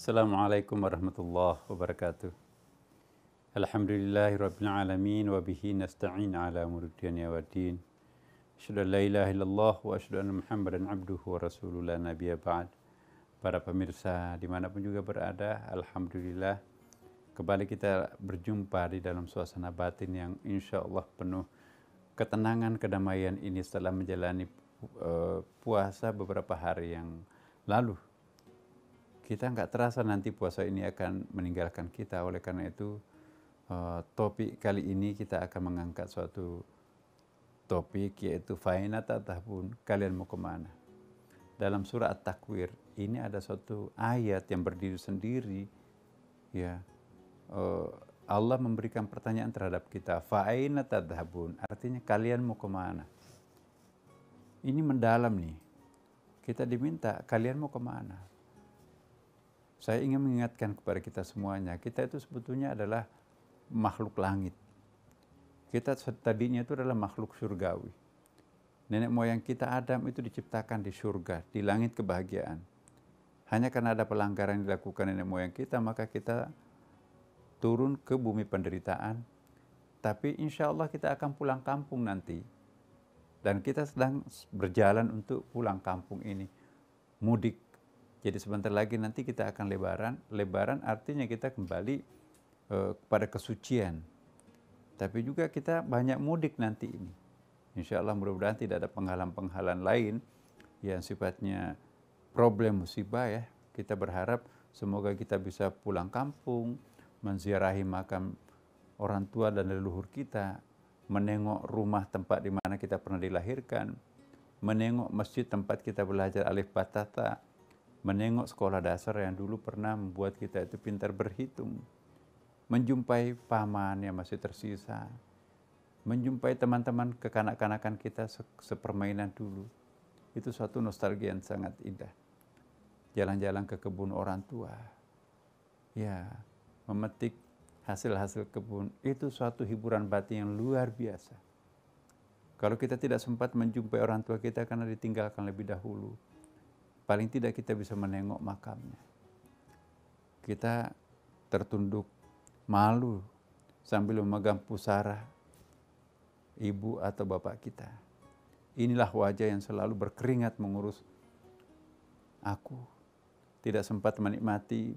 Assalamualaikum warahmatullahi wabarakatuh. Alhamdulillahirabbil alamin wa bihi nasta'in ala umuri dunya waddin. Asyhadu an la ilaha illallah wa asyhadu anna Muhammadan abduhu wa rasuluhu la nabiyya ba'd. Para pemirsa dimanapun juga berada, alhamdulillah kembali kita berjumpa di dalam suasana batin yang insya Allah penuh ketenangan, kedamaian ini setelah menjalani puasa beberapa hari yang lalu. Kita nggak terasa nanti puasa ini akan meninggalkan kita. Oleh karena itu topik kali ini kita akan mengangkat suatu topik, yaitu faina tatahbun, kalian mau kemana. Dalam surah At-Takwir ini ada suatu ayat yang berdiri sendiri, ya. Allah memberikan pertanyaan terhadap kita, faina tatahbun, artinya kalian mau kemana. Ini mendalam nih. Kita diminta kalian mau kemana. Saya ingin mengingatkan kepada kita semuanya, kita itu sebetulnya adalah makhluk langit. Kita tadinya itu adalah makhluk surgawi. Nenek moyang kita Adam itu diciptakan di surga, di langit kebahagiaan. Hanya karena ada pelanggaran yang dilakukan nenek moyang kita, maka kita turun ke bumi penderitaan. Tapi insya Allah kita akan pulang kampung nanti. Dan kita sedang berjalan untuk pulang kampung ini, mudik. Jadi sebentar lagi nanti kita akan lebaran. Lebaran artinya kita kembali kepada kesucian. Tapi juga kita banyak mudik nanti ini. Insya Allah mudah-mudahan tidak ada penghalang-penghalang lain yang sifatnya problem musibah ya. Kita berharap semoga kita bisa pulang kampung, menziarahi makam orang tua dan leluhur kita, menengok rumah tempat di mana kita pernah dilahirkan, menengok masjid tempat kita belajar alif ba ta ta, menengok sekolah dasar yang dulu pernah membuat kita itu pintar berhitung, menjumpai paman yang masih tersisa, menjumpai teman-teman kekanak-kanakan kita sepermainan dulu. Itu suatu nostalgia yang sangat indah. Jalan-jalan ke kebun orang tua, ya, memetik hasil-hasil kebun, itu suatu hiburan batin yang luar biasa. Kalau kita tidak sempat menjumpai orang tua kita karena ditinggalkan lebih dahulu, paling tidak kita bisa menengok makamnya. Kita tertunduk malu sambil memegang pusara ibu atau bapak kita. Inilah wajah yang selalu berkeringat mengurus aku. Tidak sempat menikmati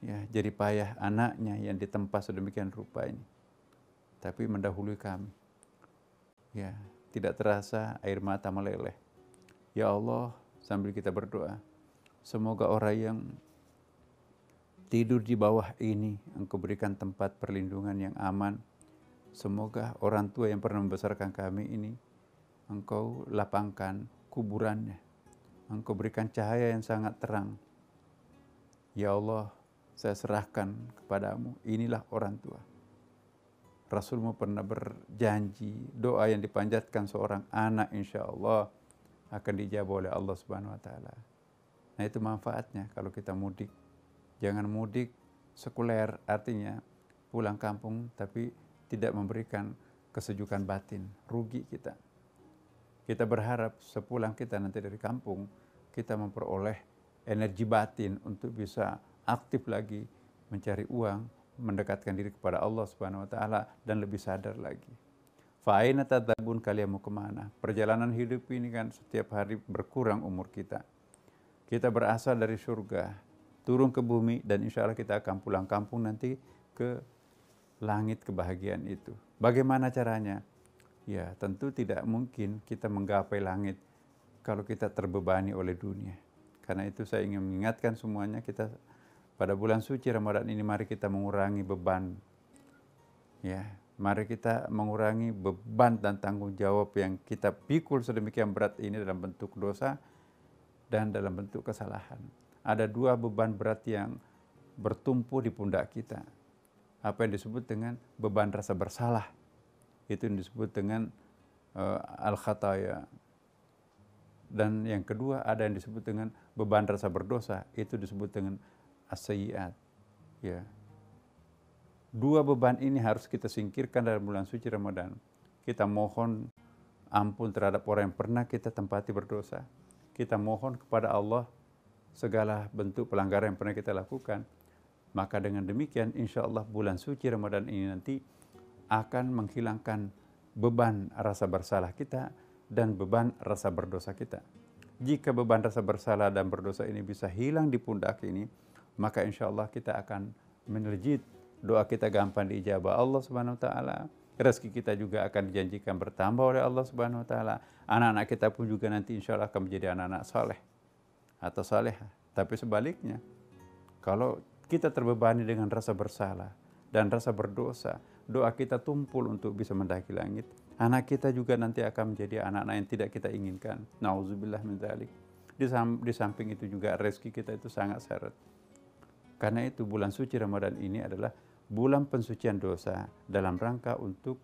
ya, jerih payah anaknya yang ditempa sedemikian rupa ini. Tapi mendahului kami. Ya, tidak terasa air mata meleleh. Ya Allah, sambil kita berdoa, semoga orang yang tidur di bawah ini Engkau berikan tempat perlindungan yang aman. Semoga orang tua yang pernah membesarkan kami ini Engkau lapangkan kuburannya. Engkau berikan cahaya yang sangat terang. Ya Allah, saya serahkan kepadamu, inilah orang tua. Rasulmu pernah berjanji, doa yang dipanjatkan seorang anak insya Allah akan dijawab oleh Allah Subhanahu wa taala. Nah, itu manfaatnya kalau kita mudik. Jangan mudik sekuler, artinya pulang kampung tapi tidak memberikan kesejukan batin, rugi kita. Kita berharap sepulang kita nanti dari kampung, kita memperoleh energi batin untuk bisa aktif lagi mencari uang, mendekatkan diri kepada Allah Subhanahu wa taala dan lebih sadar lagi. Fa'aina tadhabun, kalian mau kemana? Perjalanan hidup ini kan setiap hari berkurang umur kita. Kita berasal dari surga, turun ke bumi, dan insya Allah kita akan pulang kampung nanti ke langit kebahagiaan itu. Bagaimana caranya? Ya, tentu tidak mungkin kita menggapai langit kalau kita terbebani oleh dunia. Karena itu saya ingin mengingatkan semuanya, kita pada bulan suci Ramadan ini mari kita mengurangi beban. Ya, mari kita mengurangi beban dan tanggung jawab yang kita pikul sedemikian berat ini dalam bentuk dosa dan dalam bentuk kesalahan. Ada dua beban berat yang bertumpu di pundak kita. Apa yang disebut dengan beban rasa bersalah. Itu yang disebut dengan al-khataya. Dan yang kedua ada yang disebut dengan beban rasa berdosa. Itu disebut dengan as-sayyi'at. Ya. Dua beban ini harus kita singkirkan dalam bulan suci Ramadan. Kita mohon ampun terhadap orang yang pernah kita tempati berdosa. Kita mohon kepada Allah segala bentuk pelanggaran yang pernah kita lakukan. Maka dengan demikian insya Allah bulan suci Ramadan ini nanti akan menghilangkan beban rasa bersalah kita dan beban rasa berdosa kita. Jika beban rasa bersalah dan berdosa ini bisa hilang di pundak ini, maka insya Allah kita akan melejit, doa kita gampang diijabah Allah Subhanahu wa taala. Rezeki kita juga akan dijanjikan bertambah oleh Allah Subhanahu wa taala. Anak-anak kita pun juga nanti insya Allah akan menjadi anak-anak saleh atau salehah. Tapi sebaliknya, kalau kita terbebani dengan rasa bersalah dan rasa berdosa, doa kita tumpul untuk bisa mendaki langit. Anak kita juga nanti akan menjadi anak-anak yang tidak kita inginkan. Nauzubillah min dzalik. Di samping itu juga rezeki kita itu sangat syarat. Karena itu bulan suci Ramadan ini adalah bulan pensucian dosa dalam rangka untuk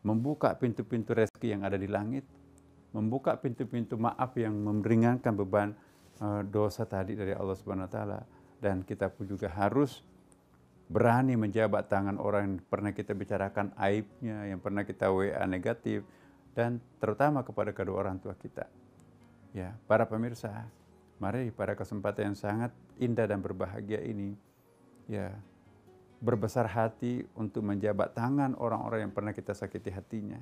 membuka pintu-pintu rezeki yang ada di langit, membuka pintu-pintu maaf yang meringankan beban dosa tadi dari Allah Subhanahu wa taala. Dan kita pun juga harus berani menjabat tangan orang yang pernah kita bicarakan aibnya, yang pernah kita WA negatif, dan terutama kepada kedua orang tua kita. Ya, para pemirsa, mari pada kesempatan yang sangat indah dan berbahagia ini, ya, berbesar hati untuk menjabat tangan orang-orang yang pernah kita sakiti hatinya.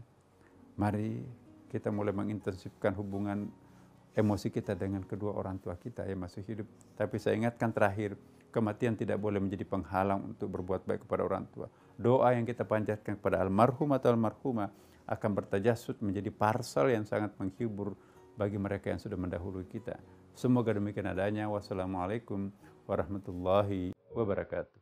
Mari kita mulai mengintensifkan hubungan emosi kita dengan kedua orang tua kita yang masih hidup. Tapi saya ingatkan terakhir, kematian tidak boleh menjadi penghalang untuk berbuat baik kepada orang tua. Doa yang kita panjatkan kepada almarhum atau almarhumah akan bertajasud menjadi parsel yang sangat menghibur bagi mereka yang sudah mendahului kita. Semoga demikian adanya. Wassalamualaikum warahmatullahi wabarakatuh.